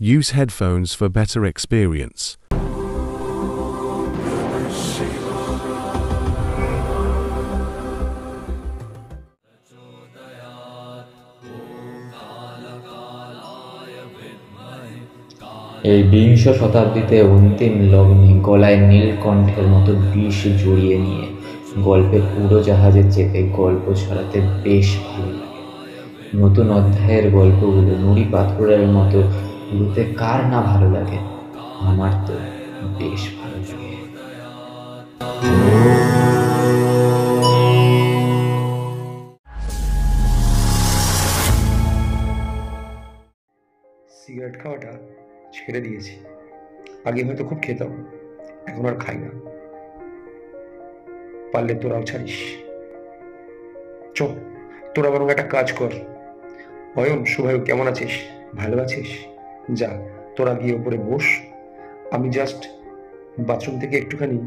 Use headphones for better experience. এই বিংশ শতাব্দীতে অন্তিম লগ্নে গলায় নীলকণ্ঠের মতো বিষ জড়িয়ে নিয়ে গল্পের উড়োজাহাজে চেপে গল্প ছড়াতে বেশ ভালো লাগে। নতুন অধ্যায়ের গল্পগুলো নুড়ি পাথরের মতো উড়তে কার না ভালো লাগে? আমার তো বেশ ভালো লাগে। সিগারেট খাওয়াটা ছেড়ে দিয়েছি। আগে হয়তো খুব খেতাম, এখন আর খাই না। পারলে তোরাও ছাড়িস। চল, তোরা বরং একটা কাজ কর। অয়ন, শুভায়ু কেমন আছিস? ভালো আছিস? যা, তোরা গিয়ে ওপরে বস। আমি জাস্ট বাথরুম থেকে একটুখানি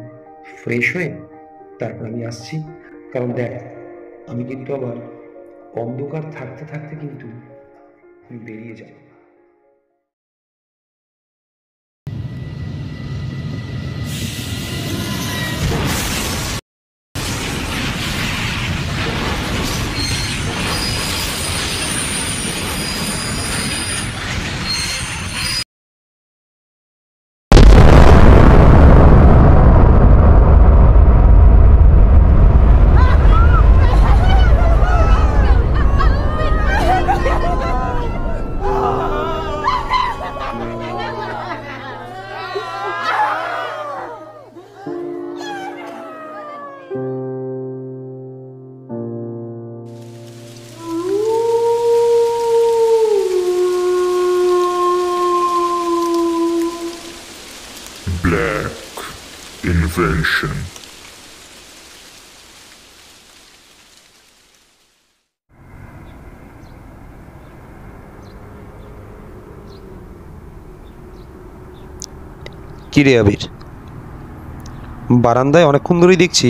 ফ্রেশ হয়ে তারপর আমি আসছি। কারণ দেখ, আমি কিন্তু আবার অন্ধকার থাকতে থাকতে কিন্তু বেরিয়ে যাব। Black Invention. কিরে আবির, বারান্দায় অনেকক্ষণ ধরেই দেখছি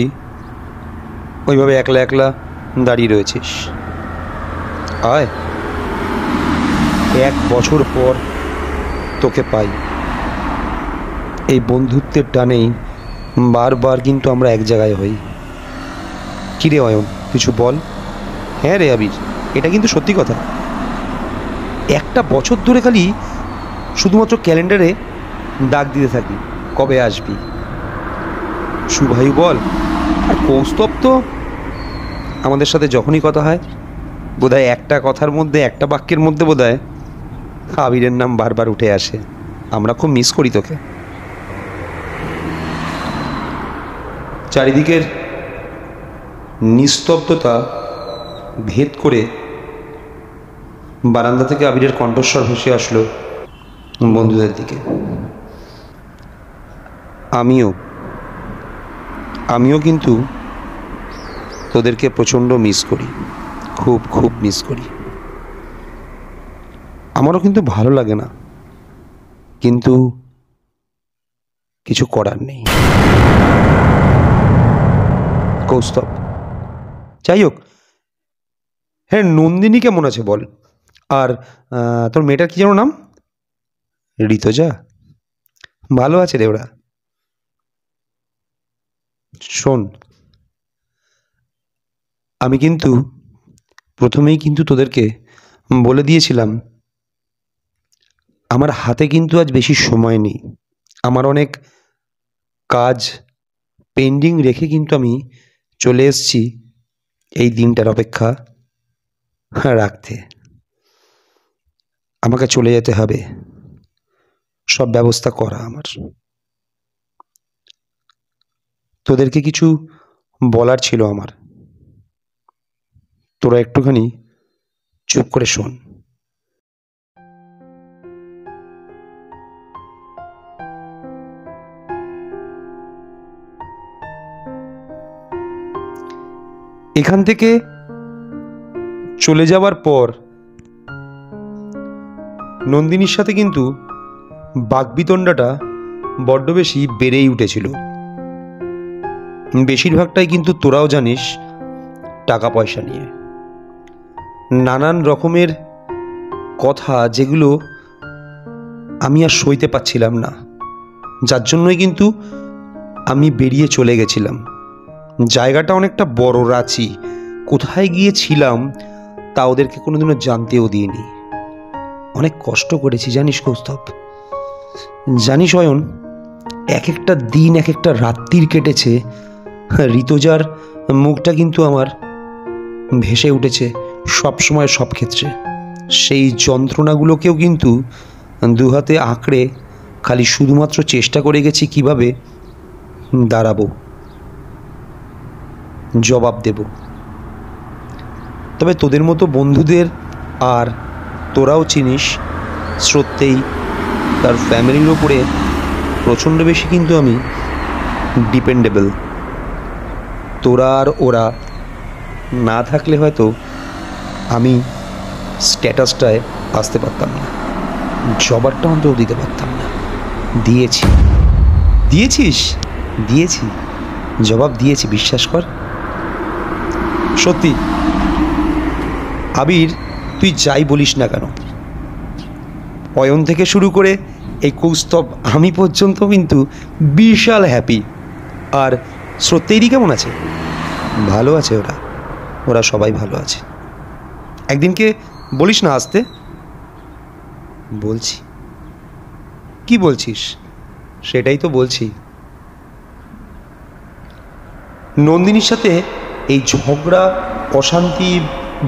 ওইভাবে একলা একলা দাঁড়িয়ে রয়েছিস। আয়, 1 বছর পর তোকে পাই। এই বন্ধুত্বের টানেই বারবার কিন্তু আমরা এক জায়গায় হই। কিরে অয়ন, কিছু বল। হ্যাঁ রে আবির, এটা কিন্তু সত্যি কথা। 1টা বছর ধরে খালি শুধুমাত্র ক্যালেন্ডারে ডাক দিতে থাকি, কবে আসবি। শুভায়ু বল, আর কৌস্তব তো আমাদের সাথে যখনই কথা হয় বোধহয় একটা কথার মধ্যে, একটা বাক্যের মধ্যে বোধহয় আবিরের নাম বারবার উঠে আসে। আমরা খুব মিস করি তোকে। চারিদিকের নিস্তব্ধতা ভেদ করে বারান্দা থেকে আবিরের কণ্ঠস্বর ভেসে আসলো বন্ধুদের দিকে। আমিও কিন্তু তোদেরকে প্রচণ্ড মিস করি, খুব খুব মিস করি। আমারও কিন্তু ভালো লাগে না, কিন্তু কিছু করার নেই। কৌস্তব, যাই হোক, হ্যাঁ নন্দিনী কেমন আছে বল। আর তোর মেয়েটার কি যেন নাম? ঋতজা? ভালো আছে রে ওরা। শোন, আমি কিন্তু প্রথমেই কিন্তু তোদেরকে বলে দিয়েছিলাম আমার হাতে কিন্তু আজ বেশি সময় নেই। আমার অনেক কাজ পেন্ডিং রেখে কিন্তু আমি চলে এসেছি এই দিনটার অপেক্ষা রাখতে। আমাকে চলে যেতে হবে, সব ব্যবস্থা করা আমার। তোদেরকে কিছু বলার ছিল আমার, তোরা একটুখানি চুপ করে শোন। এখান থেকে চলে যাওয়ার পর নন্দিনীর সাথে কিন্তু বাকবিতণ্ডাটা বড্ড বেশি বেড়েই উঠেছিল। বেশিরভাগটাই কিন্তু তোরাও জানিস টাকা পয়সা নিয়ে। নানান রকমের কথা যেগুলো আমি আর সইতে পারছিলাম না, যার জন্যই কিন্তু আমি বেরিয়ে চলে গেছিলাম। জায়গাটা অনেকটা বড়, রাঁচি। কোথায় গিয়েছিলাম তা ওদেরকে কোনোদিনও জানতেও দিইনি। অনেক কষ্ট করেছি জানিস কৌস্তব, জানিস অয়ন, এক একটা দিন এক একটা রাত্রির কেটেছে। ঋতুজার মুখটা কিন্তু আমার ভেসে উঠেছে সব সময়, সব ক্ষেত্রে। সেই যন্ত্রণাগুলোকেও কিন্তু দুহাতে আঁকড়ে খালি শুধুমাত্র চেষ্টা করে গেছি কিভাবে দাঁড়াবো, জবাব দেব। তবে তোদের মতো বন্ধুদের, আর তোরাও চিনিস সত্যিই তার ফ্যামিলির ওপরে প্রচণ্ড বেশি কিন্তু আমি ডিপেন্ডেবল। তোরা আর ওরা না থাকলে হয়তো আমি স্ট্যাটাসটায় আসতে পারতাম না, জবাবটা অন্তত দিতে পারতাম না। দিয়েছি। দিয়েছিস? দিয়েছি, জবাব দিয়েছি, বিশ্বাস কর। সত্যি আবির, তুই যাই বলিস না কেন, অয়ন থেকে শুরু করে এই কৌস্তব, আমি পর্যন্ত কিন্তু বিশাল হ্যাপি। আর সত্যিই কেমন আছে? ভালো আছে, ওরা সবাই ভালো আছে। একদিনকে বলিস না আসতে? বলছি। কি বলছিস? সেটাই তো বলছি। নন্দিনীর সাথে এই ঝগড়া, অশান্তি,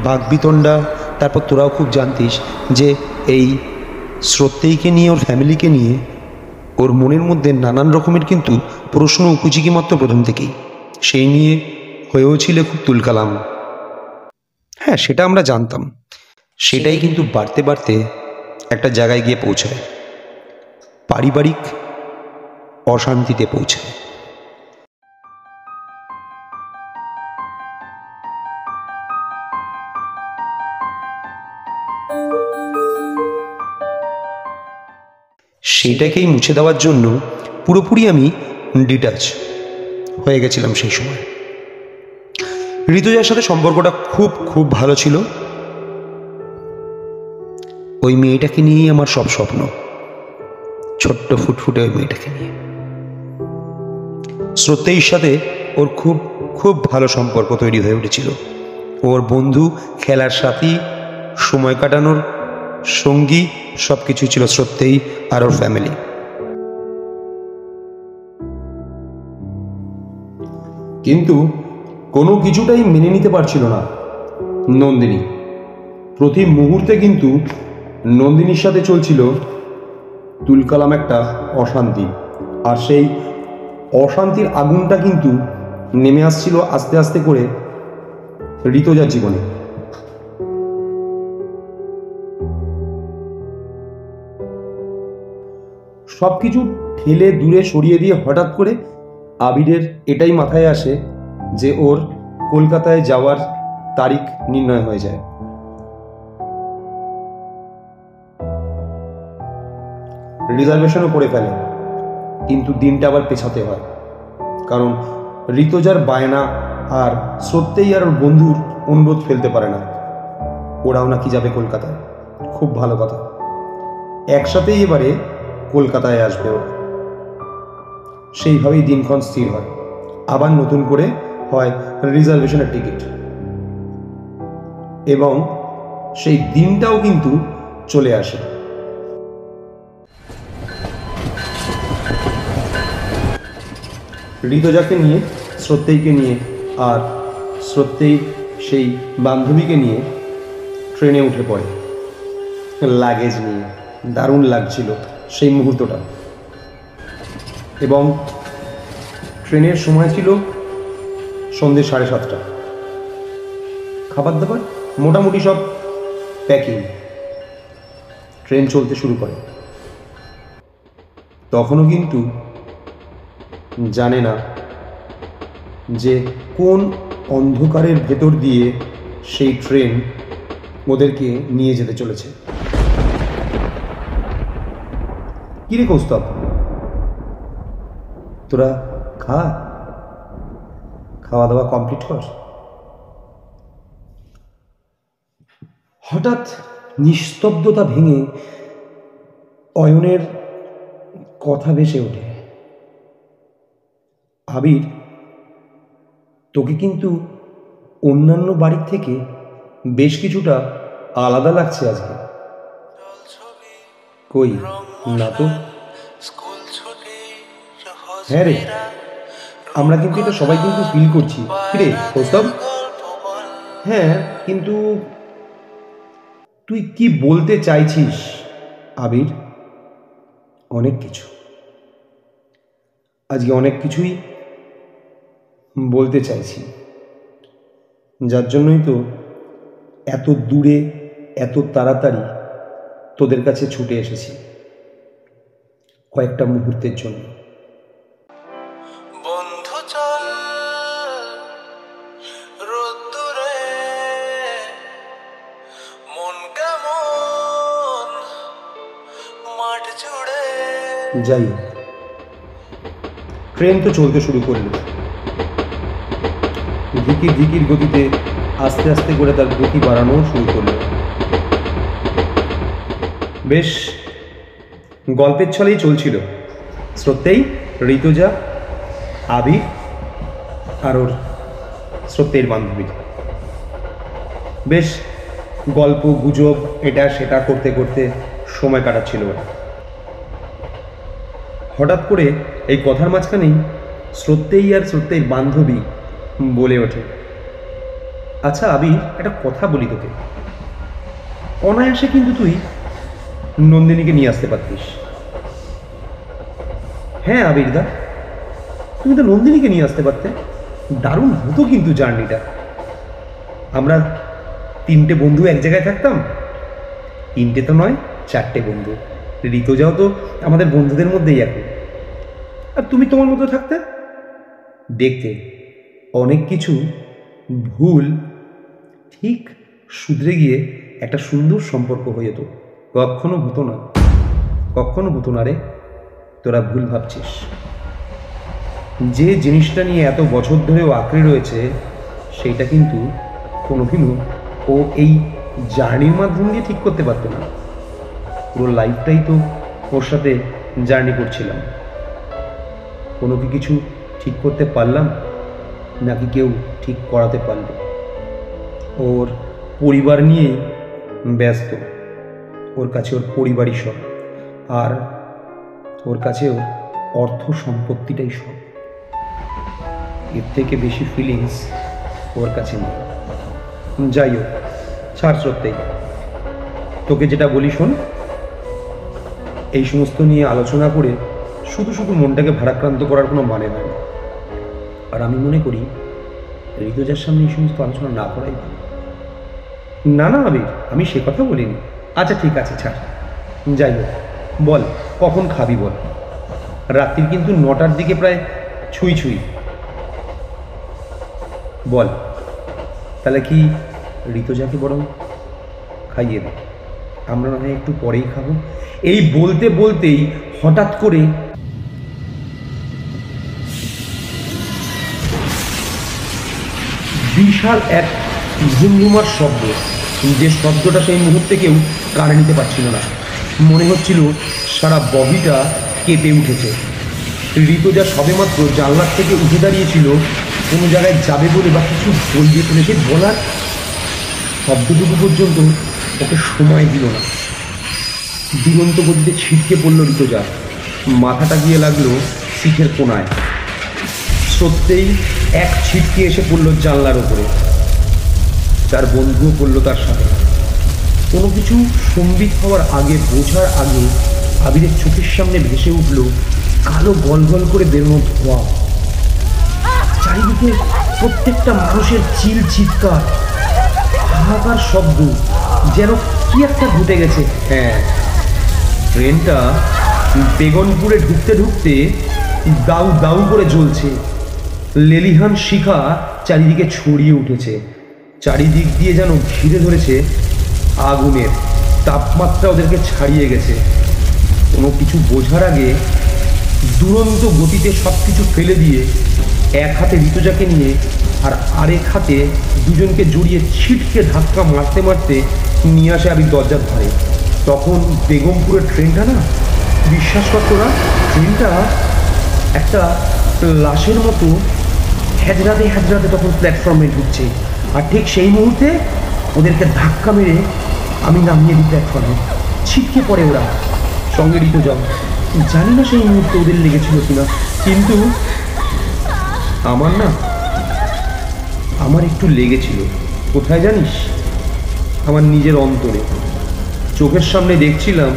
বাকবিতণ্ডা, তারপর তোরাও খুব জানতিস যে এই শ্রদ্ধেয়কে নিয়ে, ওর ফ্যামিলিকে নিয়ে ওর মনের মধ্যে নানান রকমের কিন্তু প্রশ্ন উপযোগী মাত্র প্রথম থেকেই। সেই নিয়ে হয়েও ছিল খুব তুলকালাম। হ্যাঁ, সেটা আমরা জানতাম। সেটাই কিন্তু বাড়তে বাড়তে একটা জায়গায় গিয়ে পৌঁছায়, পারিবারিক অশান্তিতে পৌঁছায়। সেটাকেই মুছে দেওয়ার জন্য পুরোপুরি আমি ডিটাচ হয়ে গেছিলাম সেই সময়। ঋতুজার সাথে সম্পর্কটা খুব খুব ভালো ছিল। ওই মেয়েটাকে নিয়েই আমার সব স্বপ্ন, ছোট্ট ফুটফুটে ওই মেয়েটাকে নিয়ে। শ্রদ্ধের সাথে ওর খুব খুব ভালো সম্পর্ক তৈরি হয়ে উঠেছিল। ওর বন্ধু, খেলার সাথী, সময় কাটানোর সঙ্গী সব কিছুই ছিল শ্রদ্ধেই আর ওর ফ্যামিলি। কিন্তু কোনো কিছুটাই মেনে নিতে পারছিল না নন্দিনী। প্রতি মুহূর্তে কিন্তু নন্দিনীর সাথে চলছিল তুলকালাম একটা অশান্তি, আর সেই অশান্তির আগুনটা কিন্তু নেমে আসছিল আস্তে আস্তে করে ঋতুজার জীবনে। সব কিছু ঠেলে দূরে সরিয়ে দিয়ে হঠাৎ করে আবিরের এটাই মাথায় আসে যে ওর কলকাতায় যাওয়ার তারিখ নির্ণয় হয়ে যায়। রিজার্ভেশনও করে ফেলে, কিন্তু দিনটা আবার পেছাতে হয়, কারণ ঋতুজার বায়না আর সত্যিই আর ওর বন্ধুর অনুরোধ ফেলতে পারে না। ওরাও নাকি যাবে কলকাতায়। খুব ভালো কথা, একসাথেই এবারে কলকাতায় আসবে ওরা। সেইভাবেই দিনক্ষণ স্থির হয়। আবার নতুন করে হয় রিজার্ভেশনের টিকিট, এবং সেই দিনটাও কিন্তু চলে আসে। ঋতুজাকে নিয়ে, শ্রদ্ধেয়কে নিয়ে, আর শ্রদ্ধেয় সেই বান্ধবীকে নিয়ে ট্রেনে উঠে পড়ে লাগেজ নিয়ে। দারুণ লাগছিল সেই মুহূর্তটা। এবং ট্রেনের সময় ছিল সন্ধ্যে 7:30। খাবার দাবার মোটামুটি সব প্যাকিং। ট্রেন চলতে শুরু করে। তখনও কিন্তু জানে না যে কোন অন্ধকারের ভেতর দিয়ে সেই ট্রেন ওদেরকে নিয়ে যেতে চলেছে। কিরে কৌস্তব, তোরা খাওয়া দাওয়া কমপ্লিট কর। হঠাৎ নিস্তব্ধতা ভেঙে অয়নের কথা ভেসে ওঠে। আবির, তোকে কিন্তু অন্যান্য বাড়ির থেকে বেশ কিছুটা আলাদা লাগছে আজকে। কই না তো? হ্যাঁ রে, আমরা কিন্তু এটা সবাই কিন্তু ফিল করছি। কিরে কৌস্তব? হ্যাঁ, কিন্তু তুই কি বলতে চাইছিস আবির? অনেক কিছু, আজকে অনেক কিছুই বলতে চাইছি, যার জন্যই তো এত দূরে এত তাড়াতাড়ি তোদের কাছে ছুটে এসেছি কয়েকটা মুহূর্তের জন্য। বন্ধু চল রোদ্দুরে, মন কেমন মাঠ জুড়ে। যাই হোক, ট্রেন তো চলতে শুরু করলো। ধিকির ধিকির গতিতে আস্তে আস্তে করে তার গতি বাড়ানো শুরু করলো। বেশ গল্পের ছলেই চলছিল। স্রোতেই, ঋতুজা, আবির আর ওর স্রোতের বান্ধবী বেশ গল্প গুজব এটা সেটা করতে করতে সময় কাটাচ্ছিল ওরা। হঠাৎ করে এই কথার মাঝখানেই স্রোতেই আর স্রোতের বান্ধবী বলে ওঠে, আচ্ছা আবির, একটা কথা বলি তোকে। অনায়াসে কিন্তু তুই নন্দিনীকে নিয়ে আসতে পারতিস। হ্যাঁ আবির দা, তুমি তো নন্দিনীকে নিয়ে আসতে পারতে, দারুণ হতো কিন্তু জার্নিটা। আমরা 3টে বন্ধু এক জায়গায় থাকতাম। 3টে তো নয়, 4টে বন্ধু। ঋতুজাও তো আমাদের বন্ধুদের মধ্যেই এখন। আর তুমি তোমার মতো থাকতে, দেখতে অনেক কিছু ভুল ঠিক শুধরে গিয়ে একটা সুন্দর সম্পর্ক হয়ে যেত। কখনো হতো না, কখনো হতো না রে। তোরা ভুল ভাবছিস। যে জিনিসটা নিয়ে এত বছর ধরেও আঁকড়ে রয়েছে সেইটা কিন্তু কোনোদিনও ও এই জার্নির মাধ্যম দিয়ে ঠিক করতে পারতো না। পুরো লাইফটাই তো ওর সাথে জার্নি করছিলাম। কোনো কি কিছু ঠিক করতে পারলাম নাকি কেউ ঠিক করাতে পারল? ওর পরিবার নিয়ে ব্যস্ত, ওর কাছে ওর পরিবারই সব, আর ওর কাছে ওর অর্থ সম্পত্তিটাই সব। এর থেকে বেশি ফিলিংস ওর কাছে নেই। যাই হোক, ছাড় সত্যি। তোকে যেটা বলি শোন, এই সমস্ত নিয়ে আলোচনা করে শুধু শুধু মনটাকে ভারাক্রান্ত করার কোনো মানে হয় না। আর আমি মনে করি ঋতুজার সামনে এই সমস্ত আলোচনা না করাই ভালো। না না আবির, আমি সে কথা বলিনি। আচ্ছা ঠিক আছে, ছাড়। যাই হোক, বল কখন খাবি বল। রাত্রির কিন্তু 9টার দিকে প্রায় ছুঁই ছুঁই। বল তাহলে কি ঋতুজাকে বরং খাইয়ে দে, আমরা না হয় একটু পরেই খাবো। এই বলতে বলতেই হঠাৎ করে বিশাল এক ঝুমঝুমার শব্দ, যে শব্দটা সেই মুহূর্তে কেউ কানে নিতে পারছিল না। মনে হচ্ছিল সারা বডিটা কেঁপে উঠেছে। ঋতুজা সবেমাত্র জানলার থেকে উঠে দাঁড়িয়েছিল কোনো জায়গায় যাবে বলে বা কিছু বলবে বলে, সে বলার শব্দটুকু পর্যন্ত ওকে সময় দিল না। দিগন্ত গতিতে ছিটকে পড়ল ঋতুজা। মাথাটা গিয়ে লাগলো সিটের কোনায়। সত্যিই এক ছিটকে এসে পড়ল জানলার ওপরে। তার বন্ধুও পড়লো তার সাথে। কোনো কিছু সম্বিত হওয়ার আগে, বোঝার আগে আবিরের চোখের সামনে ভেসে উঠল কালো গল গল করে বেরোনো ধোঁয়া। চারিদিকে প্রত্যেকটা মানুষের চিল চিৎকার, হাহাকার শব্দ, যেন কি একটা ঘটে গেছে। হ্যাঁ, ট্রেনটা বেগনপুরে ঢুকতে ঢুকতে দাউ দাউ করে জ্বলছে। লেলিহান শিখা চারিদিকে ছড়িয়ে উঠেছে। চারিদিক দিয়ে যেন ঘিরে ধরেছে আগুনের তাপমাত্রা, ওদেরকে ছাড়িয়ে গেছে। কোনো কিছু বোঝার আগে দুরন্ত গতিতে সব কিছু ফেলে দিয়ে এক হাতে ঋতুজাকে নিয়ে আর আরেক হাতে দুজনকে জড়িয়ে ছিটকে ধাক্কা মারতে মারতে নিয়ে আসে আবির দরজার ধারে। তখন বেগমপুরের ট্রেনটা না, বিশ্বাস কর তোরা, ট্রেনটা একটা লাশের মতো হেজরাতে হেজরাতে তখন প্ল্যাটফর্মে ঢুকছে। আর ঠিক সেই মুহূর্তে ওদেরকে ধাক্কা মেরে আমি নামিয়ে দিই প্ল্যাটফর্মে। ছিটকে পড়ে ওরা, সঙ্গে ঋতু যাও। জানি না সেই মুহূর্তে ওদের লেগেছিল কিনা, কিন্তু আমার একটু লেগেছিল। কোথায় জানিস? আমার নিজের অন্তরে। চোখের সামনে দেখছিলাম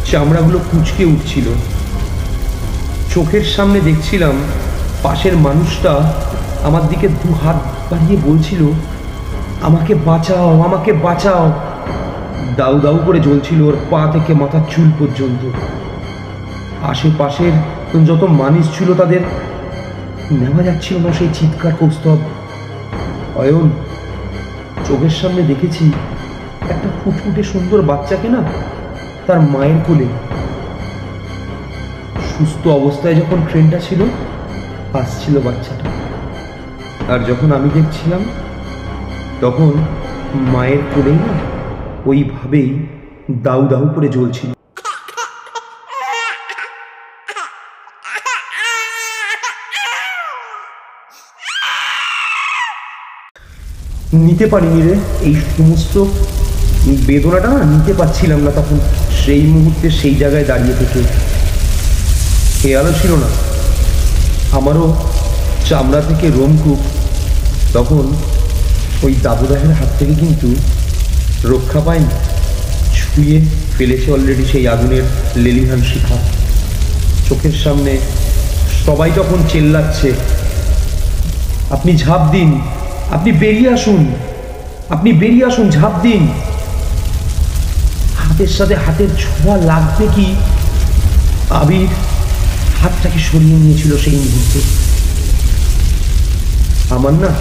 চামড়াগুলো কুঁচকে উঠছিল, চোখের সামনে দেখছিলাম পাশের মানুষটা আমার দিকে দু হাত বাড়িয়ে বলছিল, আমাকে বাঁচাও, আমাকে বাঁচাও। দাউ দাউ করে জ্বলছিল ওর পা থেকে মাথার চুল পর্যন্ত। আশেপাশের যত মানুষ ছিল তাদের নেওয়া যাচ্ছিল না সেই চিৎকার কৌস্তব। অয়ন, চোখের সামনে দেখেছি একটা ফুটফুটে সুন্দর বাচ্চাকে না তার মায়ের কোলে। সুস্থ অবস্থায় যখন ট্রেনটা ছিল, আসছিল বাচ্চাটা। আর যখন আমি দেখছিলাম তখন মায়ের কোলেই না ওইভাবেই দাউ দাউ করে জ্বলছিল। নিতে পারিনি রে, এই সমস্ত বেদনাটা না নিতে পারছিলাম না তখন সেই মুহূর্তে সেই জায়গায় দাঁড়িয়ে থেকে। খেয়ালও ছিল না আমারও চামড়া থেকে রোমকূপ তখন ওই দাবুদাহের হাত থেকে কিন্তু রক্ষা পায়নি। ছুঁয়ে ফেলেছে অলরেডি সেই আগুনের লেলিহান শিখা। চোখের সামনে সবাই তখন চেল্লাচ্ছে, আপনি ঝাঁপ দিন, আপনি বেরিয়ে আসুন, আপনি বেরিয়ে আসুন, ঝাঁপ দিন। হাতের সাথে হাতের ছোঁয়া লাগবে কি আবির হাতটাকে সরিয়ে নিয়েছিল সেই মুহূর্তে। আমার না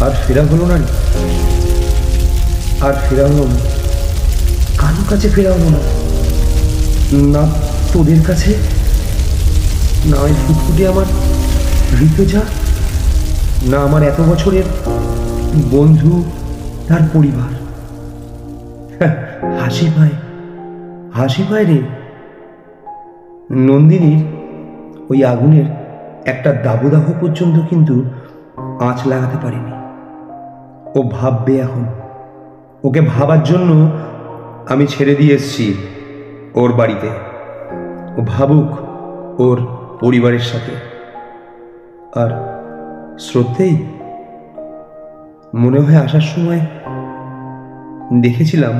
আর ফেরা হলো না, আর ফেরা হলো না, কারোর কাছে ফেরা হলো না, না তোদের কাছে, না ওই ফুটফুটে আমার ঋতুজা, না আমার এত বছরের বন্ধু তার পরিবার। হাসি পায়, হাসি পায় রে। নন্দিনীর ওই আগুনের একটা দাবদাহ পর্যন্ত কিন্তু আঁচ লাগাতে পারেনি। ও ভাববে এখন, ওকে ভাবার জন্য আমি ছেড়ে দিয়ে এসছি ওর বাড়িতে। ও ভাবুক ওর পরিবারের সাথে। আর শ্রদ্ধেই মনে হয় আসার সময় দেখেছিলাম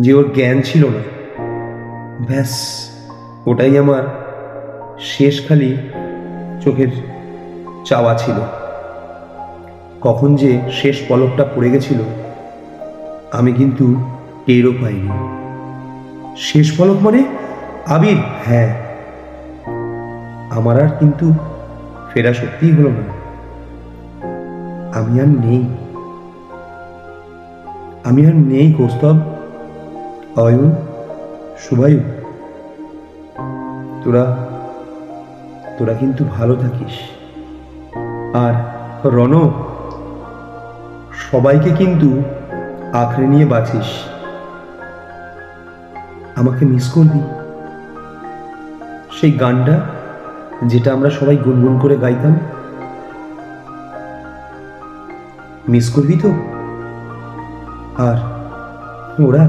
যে ওর জ্ঞান ছিল না। ব্যাস ওটাই আমার শেষ খালি চোখের চাওয়া ছিল। কখন যে শেষ পলকটা পড়ে গেছিল আমি কিন্তু টেরও পাইনি। শেষ পলক মানে আবির, হ্যাঁ, আমার আর কিন্তু ফেরা সত্যিই হলো না। আমি আর নেই, আমি আর নেই কৌস্তব, অয়ন, শুভায়ু। তোরা কিন্তু ভালো থাকিস। আর রণ, সবাইকে কিন্তু আঁকড়ে নিয়ে বাঁচিস। আমাকে মিস করবি? সেই গানটা যেটা আমরা সবাই গুনগুন করে গাইতাম, মিস করবি তো? আর ওরা,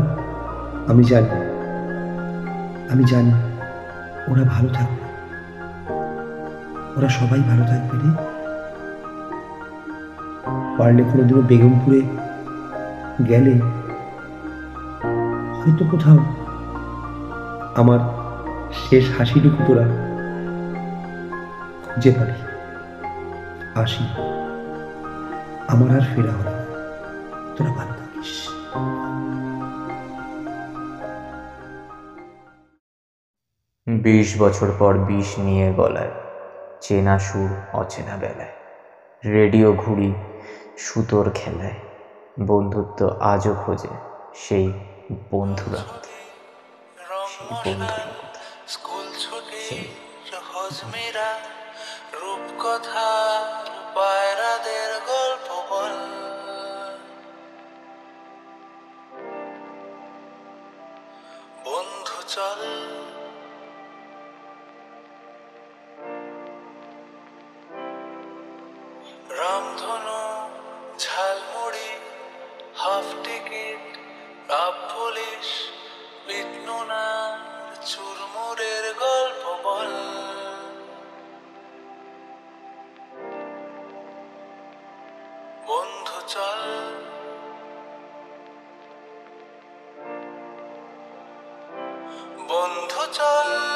আমি জানি ওরা ভালো থাকবে, ওরা সবাই ভালো থাকবে রে। পারলে কোনোদিনও বেগমপুরে গেলে হয়তো কোথাও আমার শেষ হাসিটুকু তোরা খুঁজে পারি। আসি, আমার আর ফেরা হবে না। তোরা ভালো থাকিস। 20 বছর পর বিষ নিয়ে গলায়, চেনা সুর অচেনা বেলায়, রেডিও ঘুড়ি সুতোর খেলায়, বন্ধুত্ব আজও খোঁজে সেই বন্ধুরা কোথায়, সেই বন্ধুরা কোথায়। স্কুল ছুটি সহজ মীরা রূপকথার পায়রাদের গল্প বল। চল রামধনু jhalmuri half ticket up police বিটনুনার চুরমুরের গল্প বল বন্ধু চল বন্ধু চল